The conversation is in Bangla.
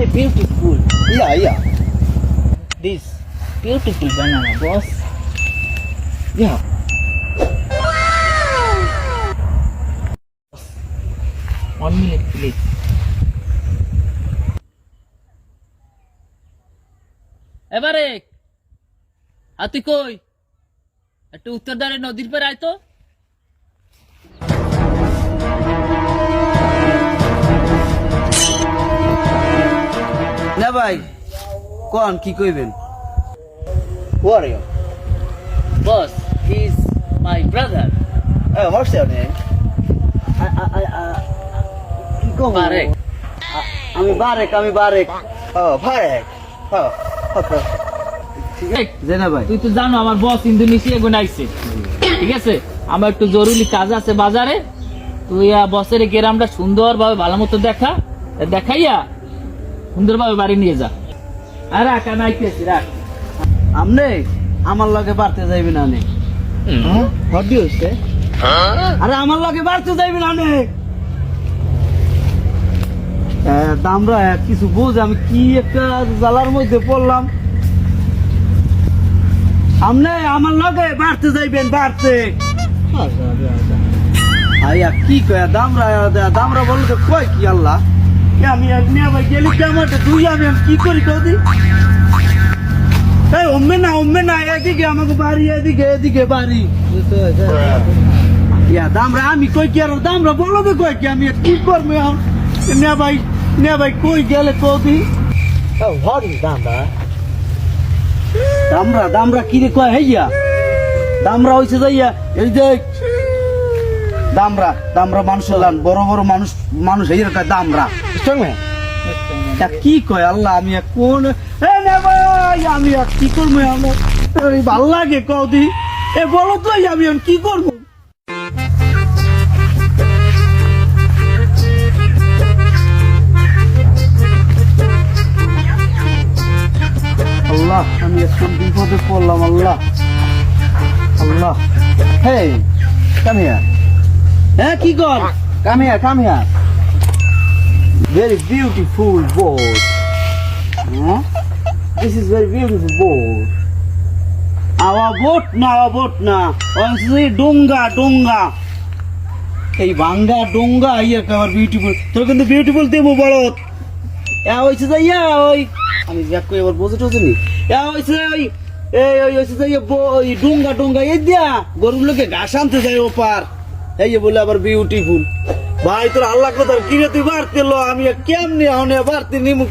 very beautiful. Yeah. This beautiful banana, boss. Yeah. One minute, please. এবারে তুই কই একটু উত্তর দ্বারে নদীর পর আয় তো। না ভাই কোন কি কইবেন? Who are you? Boss, he's my brother. Oh, what's your name? কি কম? Barek. আমি বারেক বারেক। ওকে। যে না ভাই তুই তো জানো আমার বস ইন্দোনেশিয়া গুনাইছে, ঠিক আছে? আমার একটু জরুরি কাজ আছে বাজারে। তুই বসের গ্রামটা সুন্দরভাবে ভালো মতো দেখাইয়া সুন্দরভাবে বাড়ি নিয়ে যা। আর রাখ, আমি আইতেছি, রাখ। আমনে আমার লগে বাড়তে যাইবি না নে? হোয়াট ডু ইউ সে? আরে আমার লগে বাড়তে যাইবি না নে? দামরা কিছু বুঝ, আমি কি একটা জ্বালার মধ্যে পড়লাম। আমনে আমার লগে বাড়তে যাইবেন, বাড়তে আইয়া কি কয় দামরা বললে তো কয় কি আল্লাহ আমি মিয়া ভাই গেলি কেমন তুই আমি কি করি কদি এই ওমে না এদিকে আমাকে বাড়ি এদিকে বাড়ি ইয়া দামরা আমি কই কি আর দামরা বললো তো কয় কি আমি কি করবো এখন মিয়া ভাই কই গেলে কদি হোয়াট ইজ দামরা কি রে কয় হেইয়া দামরা হইছে যাইয়া এই যে দামরা মানুষ বড় মানুষ এই রকম দামরা কি কয় আল্লাহ আমি কোন আমি কি করবো ভাল লাগে কদি এ বলো তো আমি কি করবো আল্লাহ আমি এখন বিপদে পড়লাম আল্লাহ হেই কাম হিয়ার হ্যাঁ কি কর come here very beautiful boat this is very beautiful boat our boat na only ডোঙ্গা এই ভাঙ্গা ডোঙ্গা ইয়া কভার বিউটিফুল তোর কিন্তু বিউটিফুল দেবো বড় হয়েছে যাইয়া ওই আমি যাক কই আবার বোঝে টোঝে নি হয়েছে হয়েছে যাইয়া ওই ডোঙ্গা এই দিয়া গরুর লোকে ঘাস আনতে যায় ওপার এই বলে আবার বিউটিফুল ভাই তোর আল্লাহ কথা কিরে তুই বাড়তে লো আমি কেমনি বাড়তে নিমু